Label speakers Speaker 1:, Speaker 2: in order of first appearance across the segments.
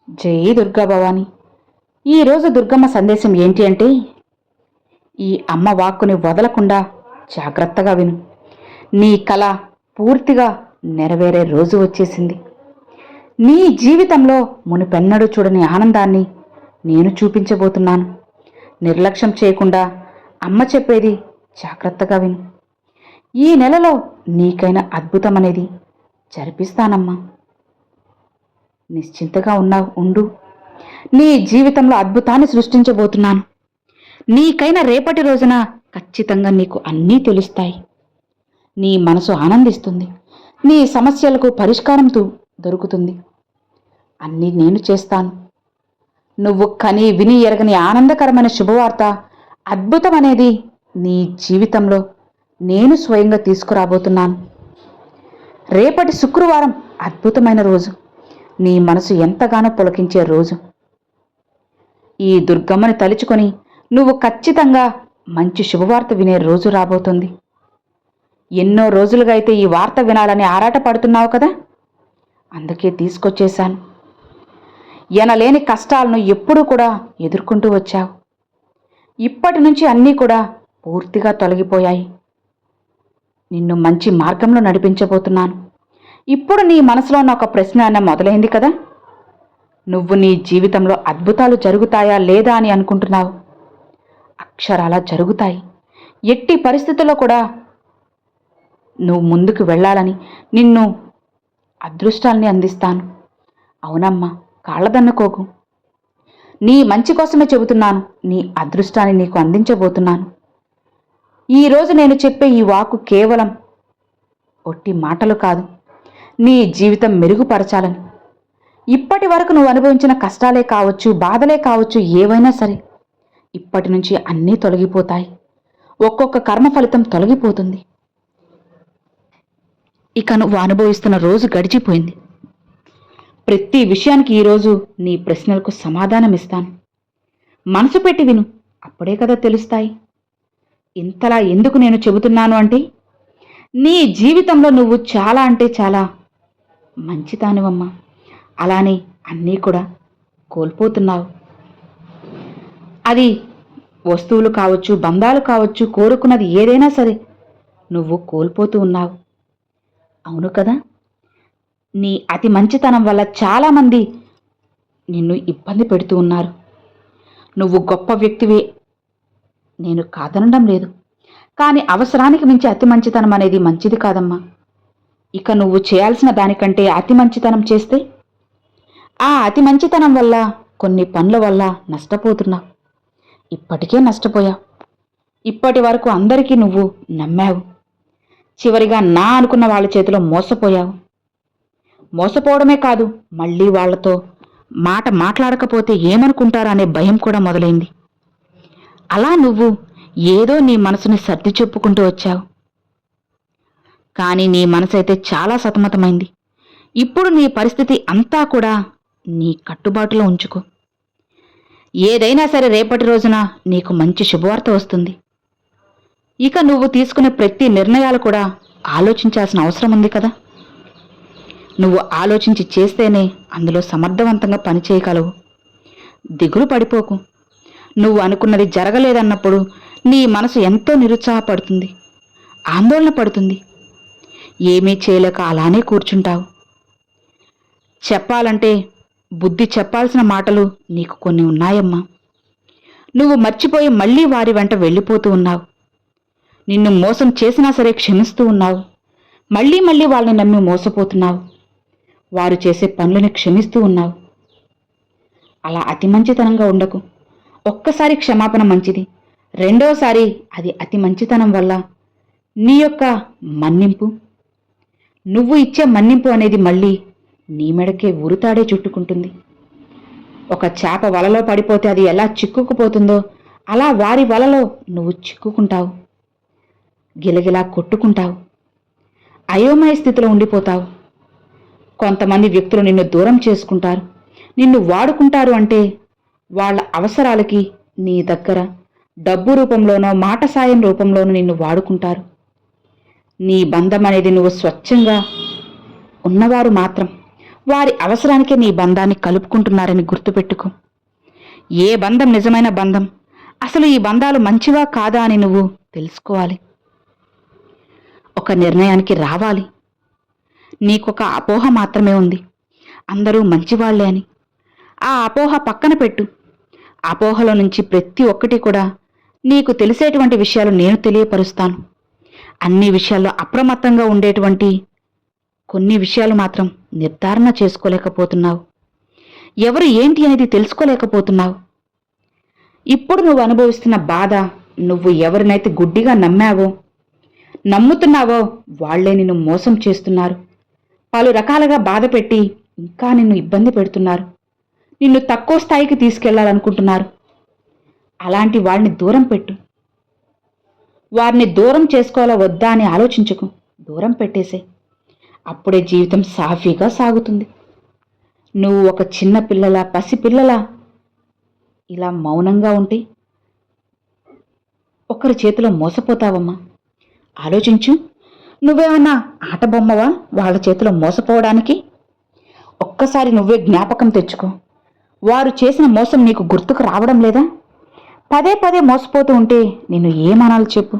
Speaker 1: జై దుర్గా భవాని. ఈరోజు దుర్గమ్మ సందేశం ఏంటి అంటే, ఈ అమ్మ వాక్కుని వదలకుండా జాగ్రత్తగా విను. నీ కల పూర్తిగా నెరవేరే రోజు వచ్చేసింది. నీ జీవితంలో మునుపెన్నడూ చూడని ఆనందాన్ని నేను చూపించబోతున్నాను. నిర్లక్ష్యం చేయకుండా అమ్మ చెప్పేది జాగ్రత్తగా విను. ఈ నెలలో నీకైన అద్భుతం అనేది జరిపిస్తానమ్మా. నిశ్చింతగా ఉండు. నీ జీవితంలో అద్భుతాన్ని సృష్టించబోతున్నాను. నీకైనా రేపటి రోజున ఖచ్చితంగా నీకు అన్నీ తెలుస్తాయి. నీ మనసు ఆనందిస్తుంది. నీ సమస్యలకు పరిష్కారం దొరుకుతుంది. అన్నీ నేను చేస్తాను. నువ్వు కని విని ఎరగని ఆనందకరమైన శుభవార్త, అద్భుతం అనేది నీ జీవితంలో నేను స్వయంగా తీసుకురాబోతున్నాను. రేపటి శుక్రవారం అద్భుతమైన రోజు. నీ మనసు ఎంతగానో పులకించే రోజు. ఈ దుర్గమ్మని తలుచుకొని నువ్వు ఖచ్చితంగా మంచి శుభవార్త వినే రోజు రాబోతుంది. ఎన్నో రోజులుగా అయితే ఈ వార్త వినాలని ఆరాటపడుతున్నావు కదా, అందుకే తీసుకొచ్చేశాను. ఎనలేని కష్టాలను ఎప్పుడూ కూడా ఎదుర్కొంటూ వచ్చావు. ఇప్పటి నుంచి అన్నీ కూడా పూర్తిగా తొలగిపోయాయి. నిన్ను మంచి మార్గంలో నడిపించబోతున్నాను. ఇప్పుడు నీ మనసులో ఉన్న ఒక ప్రశ్న అన్న మొదలైంది కదా, నువ్వు నీ జీవితంలో అద్భుతాలు జరుగుతాయా లేదా అని అనుకుంటున్నావు. అక్షరాలా జరుగుతాయి. ఎట్టి పరిస్థితుల్లో కూడా నువ్వు ముందుకు వెళ్ళాలని నిన్ను అదృష్టాల్ని అందిస్తాను. అవునమ్మా, కాళ్ళదన్నుకోకు. నీ మంచి కోసమే చెబుతున్నాను. నీ అదృష్టాన్ని నీకు అందించబోతున్నాను. ఈరోజు నేను చెప్పే ఈ వాక్కు కేవలం ఒట్టి మాటలు కాదు, నీ జీవితం మెరుగుపరచాలని. ఇప్పటి వరకు నువ్వు అనుభవించిన కష్టాలే కావచ్చు, బాధలే కావచ్చు, ఏవైనా సరే ఇప్పటి నుంచి అన్నీ తొలగిపోతాయి. ఒక్కొక్క కర్మ ఫలితం తొలగిపోతుంది. ఇక నువ్వు అనుభవిస్తున్న రోజు గడిచిపోయింది. ప్రతి విషయానికి ఈరోజు నీ ప్రశ్నలకు సమాధానం ఇస్తాను. మనసు పెట్టి విను, అప్పుడే కదా తెలుస్తాయి. ఇంతలా ఎందుకు నేను చెబుతున్నాను అంటే, నీ జీవితంలో నువ్వు చాలా అంటే చాలా మంచిదానివమ్మా. అలానే అన్నీ కూడా కోల్పోతున్నావు. అది వస్తువులు కావచ్చు, బంధాలు కావచ్చు, కోరుకున్నది ఏదైనా సరే నువ్వు కోల్పోతూ ఉన్నావు. అవును కదా, నీ అతి మంచితనం వల్ల చాలామంది నిన్ను ఇబ్బంది పెడుతూ ఉన్నారు. నువ్వు గొప్ప వ్యక్తివే, నేను కాదనడం లేదు. కానీ అవసరానికి మించి అతి మంచితనం అనేది మంచిది కాదమ్మా. ఇక నువ్వు చేయాల్సిన దానికంటే అతి మంచితనం చేస్తే, ఆ అతి మంచితనం వల్ల కొన్ని పనుల వల్ల నష్టపోతున్నావు. ఇప్పటికే నష్టపోయావు. ఇప్పటి వరకు అందరికీ నువ్వు నమ్మావు. చివరిగా నా అనుకున్న వాళ్ళ చేతిలో మోసపోయావు. మోసపోవడమే కాదు, మళ్ళీ వాళ్లతో మాట మాట్లాడకపోతే ఏమనుకుంటారనే భయం కూడా మొదలైంది. అలా నువ్వు ఏదో నీ మనసుని సర్ది చెప్పుకుంటూ వచ్చావు. కానీ నీ మనసైతే చాలా సతమతమైంది. ఇప్పుడు నీ పరిస్థితి అంతా కూడా నీ కట్టుబాటులో ఉంచుకో. ఏదైనా సరే రేపటి రోజున నీకు మంచి శుభవార్త వస్తుంది. ఇక నువ్వు తీసుకునే ప్రతి నిర్ణయాలు కూడా ఆలోచించాల్సిన అవసరం ఉంది కదా. నువ్వు ఆలోచించి చేస్తేనే అందులో సమర్థవంతంగా పనిచేయగలవు. దిగులు పడిపోకు. నువ్వు అనుకున్నది జరగలేదన్నప్పుడు నీ మనసు ఎంతో నిరుత్సాహపడుతుంది, ఆందోళన పడుతుంది. ఏమీ చేయలేక అలానే కూర్చుంటావు. చెప్పాలంటే బుద్ధి చెప్పాల్సిన మాటలు నీకు కొన్ని ఉన్నాయమ్మా. నువ్వు మర్చిపోయి మళ్ళీ వారి వెంట వెళ్ళిపోతూ ఉన్నావు. నిన్ను మోసం చేసినా సరే క్షమిస్తూ ఉన్నావు. మళ్ళీ మళ్ళీ వాళ్ళని నమ్మి మోసపోతున్నావు. వారు చేసే పనులను క్షమిస్తూ ఉన్నావు. అలా అతి మంచితనంగా ఉండకు. ఒక్కసారి క్షమాపణ మంచిది, రెండోసారి అది అతి మంచితనం వల్ల నీ యొక్క మన్నింపు, నువ్వు ఇచ్చే మన్నింపు అనేది మళ్ళీ నీ మెడకే ఉరుతాడే చుట్టుకుంటుంది. ఒక చేప వలలో పడిపోతే అది ఎలా చిక్కుకుపోతుందో అలా వారి వలలో నువ్వు చిక్కుకుంటావు. గిలగిలా కొట్టుకుంటావు. అయోమయ స్థితిలో ఉండిపోతావు. కొంతమంది వ్యక్తులు నిన్ను దూరం చేసుకుంటారు, నిన్ను వాడుకుంటారు. అంటే వాళ్ళ అవసరాలకి నీ దగ్గర డబ్బు రూపంలోనో మాట సాయం రూపంలోనో నిన్ను వాడుకుంటారు. నీ బంధం అనేది నువ్వు స్వచ్ఛంగా ఉన్నవారు మాత్రం, వారి అవసరానికే నీ బంధాన్ని కలుపుకుంటున్నారని గుర్తుపెట్టుకో. ఏ బంధం నిజమైన బంధం, అసలు ఈ బంధాలు మంచివా కాదా అని నువ్వు తెలుసుకోవాలి. ఒక నిర్ణయానికి రావాలి. నీకొక అపోహ మాత్రమే ఉంది, అందరూ మంచివాళ్లే అని. ఆ అపోహ పక్కన పెట్టు. అపోహలో నుంచి ప్రతి ఒక్కటి కూడా నీకు తెలిసేటువంటి విషయాలు నేను తెలియపరుస్తాను. అన్ని విషయాల్లో అప్రమత్తంగా ఉండేటువంటి కొన్ని విషయాలు మాత్రం నిర్ధారణ చేసుకోలేకపోతున్నావు. ఎవరు ఏంటి అనేది తెలుసుకోలేకపోతున్నావు. ఇప్పుడు నువ్వు అనుభవిస్తున్న బాధ, నువ్వు ఎవరినైతే గుడ్డిగా నమ్మావో, నమ్ముతున్నావో వాళ్లే నిన్ను మోసం చేస్తున్నారు. పలు రకాలుగా బాధ పెట్టి ఇంకా నిన్ను ఇబ్బంది పెడుతున్నారు. నిన్ను తక్కువ స్థాయికి తీసుకెళ్లాలనుకుంటున్నారు. అలాంటి వాడిని దూరం పెట్టు. వారిని దూరం చేసుకోవాలా వద్దా అని ఆలోచించకు. దూరం పెట్టేసే. అప్పుడే జీవితం సాఫీగా సాగుతుంది. నువ్వు ఒక చిన్న పిల్లలా, పసిపిల్లలా ఇలా మౌనంగా ఉంటే ఒకరి చేతిలో మోసపోతావమ్మా. ఆలోచించు. నువ్వేమన్నా ఆట బొమ్మవా వాళ్ళ చేతిలో మోసపోవడానికి? ఒక్కసారి నువ్వే జ్ఞాపకం తెచ్చుకో. వారు చేసిన మోసం నీకు గుర్తుకు రావడం లేదా? పదే పదే మోసపోతూ ఉంటే నిన్ను ఏమనాలి చెప్పు?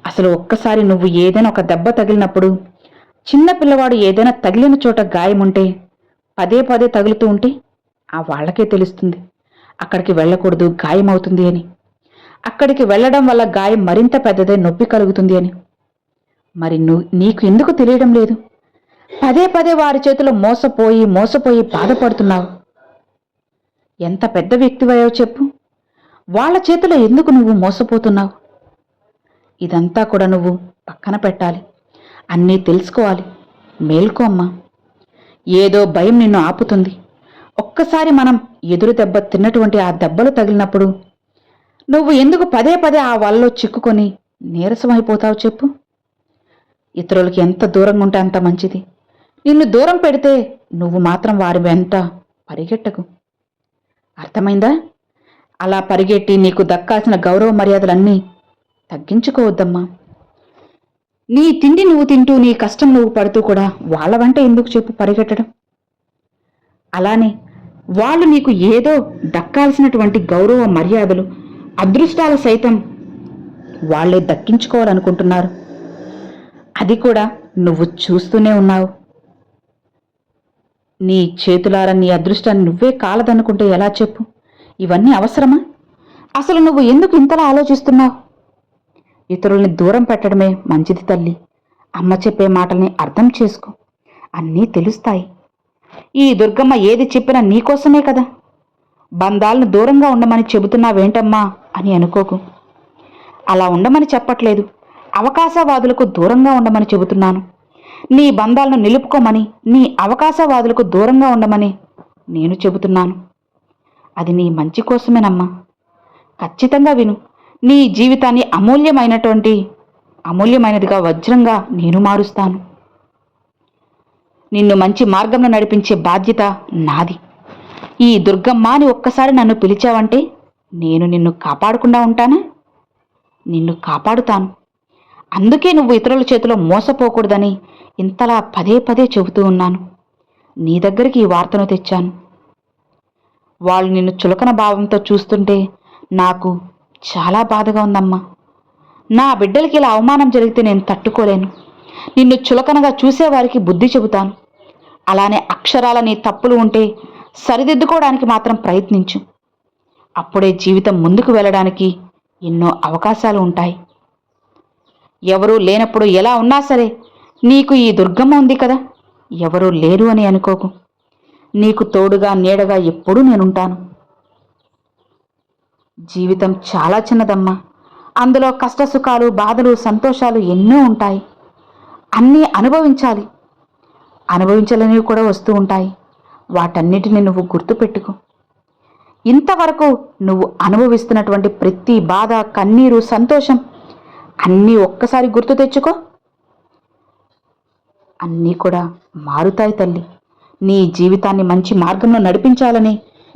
Speaker 1: అసలు ఒక్కసారి నువ్వు ఏదైనా ఒక దెబ్బ తగిలినప్పుడు, చిన్న పిల్లవాడు ఏదైనా తగిలిన చోట గాయముంటే పదే పదే తగులుతూ ఉంటే ఆ వాళ్ళకే తెలుస్తుంది అక్కడికి వెళ్ళకూడదు, గాయమవుతుంది అని. అక్కడికి వెళ్ళడం వల్ల గాయం మరింత పెద్దదే, నొప్పి కలుగుతుంది అని. మరి నీకు ఎందుకు తెలియడం లేదు? పదే పదే వారి చేతిలో మోసపోయి మోసపోయి బాధపడుతున్నావు. ఎంత పెద్ద వ్యక్తివయ్యావు చెప్పు. వాళ్ళ చేతిలో ఎందుకు నువ్వు మోసపోతున్నావు? ఇదంతా కూడా నువ్వు పక్కన పెట్టాలి. అన్నీ తెలుసుకోవాలి. మేల్కో అమ్మా. ఏదో భయం నిన్ను ఆపుతుంది. ఒక్కసారి మనం ఎదురు దెబ్బ తిన్నటువంటి ఆ దెబ్బలు తగిలినప్పుడు నువ్వు ఎందుకు పదే పదే ఆ వలలో చిక్కుకొని నీరసమైపోతావు చెప్పు? ఇతరులకి ఎంత దూరంగా ఉంటే అంత మంచిది. నిన్ను దూరం పెడితే నువ్వు మాత్రం వారి వెంట పరిగెట్టకు. అర్థమైందా? అలా పరిగెట్టి నీకు దక్కాల్సిన గౌరవ మర్యాదలన్నీ తగ్గించుకోవద్దమ్మా. నీ తిండి నువ్వు తింటూ, నీ కష్టం నువ్వు పడుతూ కూడా వాళ్ళ వెంట ఎందుకు చెప్పు పరిగెట్టడం? అలానే వాళ్ళు నీకు ఏదో దక్కాల్సినటువంటి గౌరవ మర్యాదలు, అదృష్టాలు సైతం వాళ్లే దక్కించుకోవాలనుకుంటున్నారు. అది కూడా నువ్వు చూస్తూనే ఉన్నావు. నీ చేతులారా నీ అదృష్టాన్ని నువ్వే కాలదనుకుంటే ఎలా చెప్పు? ఇవన్నీ అవసరమా? అసలు నువ్వు ఎందుకు ఇంతలా ఆలోచిస్తున్నావు? ఇతరుల్ని దూరం పెట్టడమే మంచిది తల్లి. అమ్మ చెప్పే మాటల్ని అర్థం చేసుకో. అన్నీ తెలుస్తాయి. ఈ దుర్గమ్మ ఏది చెప్పినా నీకోసమే కదా. బంధాలను దూరంగా ఉండమని చెబుతున్నావేంటమ్మా అని అనుకోకు. అలా ఉండమని చెప్పట్లేదు. అవకాశవాదులకు దూరంగా ఉండమని చెబుతున్నాను. నీ బంధాలను నిలుపుకోమని, నీ అవకాశవాదులకు దూరంగా ఉండమని నేను చెబుతున్నాను. అది నీ మంచి కోసమేనమ్మా. ఖచ్చితంగా విను. నీ జీవితాన్ని అమూల్యమైనదిగా, వజ్రంగా నేను మారుస్తాను. నిన్ను మంచి మార్గంలో నడిపించే బాధ్యత నాది. ఈ దుర్గమ్మ అని ఒక్కసారి నన్ను పిలిచావంటే నేను నిన్ను కాపాడకుండా ఉంటానా? నిన్ను కాపాడుతాను. అందుకే నువ్వు ఇతరుల చేతిలో మోసపోకూడదని ఇంతలా పదే పదే చెబుతూ ఉన్నాను. నీ దగ్గరికి ఈ వార్తను తెచ్చాను. వాళ్ళు నిన్ను చులకన భావంతో చూస్తుంటే నాకు చాలా బాధగా ఉందమ్మా. నా బిడ్డలకి ఇలా అవమానం జరిగితే నేను తట్టుకోలేను. నిన్ను చులకనగా చూసేవారికి బుద్ధి చెబుతాను. అలానే అక్షరాల నీ తప్పులు ఉంటే సరిదిద్దుకోవడానికి మాత్రం ప్రయత్నించు. అప్పుడే జీవితం ముందుకు వెళ్ళడానికి ఎన్నో అవకాశాలు ఉంటాయి. ఎవరూ లేనప్పుడు ఎలా ఉన్నా సరే నీకు ఈ దుర్గమ్మ ఉంది కదా. ఎవరూ లేరు అని అనుకోకు. నీకు తోడుగా, నీడగా ఎప్పుడూ నేనుంటాను. జీవితం చాలా చిన్నదమ్మా. అందులో కష్టసుఖాలు, బాధలు, సంతోషాలు ఎన్నో ఉంటాయి. అన్నీ అనుభవించాలి. అనుభవించాలనేవి కూడా వస్తూ ఉంటాయి. వాటన్నిటిని నువ్వు గుర్తుపెట్టుకో. ఇంతవరకు నువ్వు అనుభవిస్తున్నటువంటి ప్రతి బాధ, కన్నీరు, సంతోషం అన్నీ ఒక్కసారి గుర్తు తెచ్చుకో. అన్నీ కూడా మారుతాయి తల్లి. నీ జీవితాన్ని మంచి మార్గంలో నడిపించాలని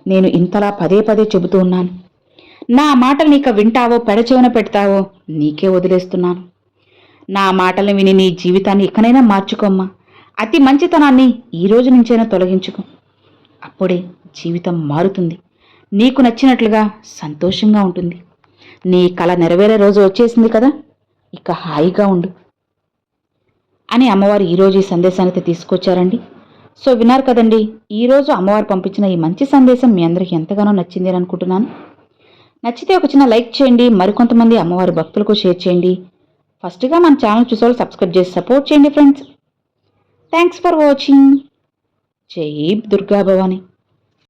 Speaker 1: నేను ఇంతలా పదే పదే చెబుతూ ఉన్నాను. నా మాటలు నీకు వింటావో పెడచెవిన పెడతావో నీకే వదిలేస్తున్నాను. నా మాటలు విని నీ జీవితాన్ని ఇకనైనా మార్చుకోమ్మా. అతి మంచితనాన్ని ఈ రోజు నుంచైనా తొలగించుకో. అప్పుడే జీవితం మారుతుంది. నీకు నచ్చినట్లుగా సంతోషంగా ఉంటుంది. నీ కల నెరవేరే రోజు వచ్చేసింది కదా, ఇక హాయిగా ఉండు అని అమ్మవారు ఈరోజు ఈ సందేశాన్ని తీసుకొచ్చారండి. సో విన్నారు కదండి, ఈరోజు అమ్మవారు పంపించిన ఈ మంచి సందేశం మీ అందరికీ ఎంతగానో నచ్చింది అని అనుకుంటున్నాను. నచ్చితే ఒక చిన్న లైక్ చేయండి, మరికొంతమంది అమ్మవారి భక్తులకు షేర్ చేయండి. ఫస్ట్గా మన ఛానల్ చూసేవాళ్ళు సబ్స్క్రైబ్ చేసి సపోర్ట్ చేయండి ఫ్రెండ్స్. Thanks for watching. జై దుర్గా భవాని.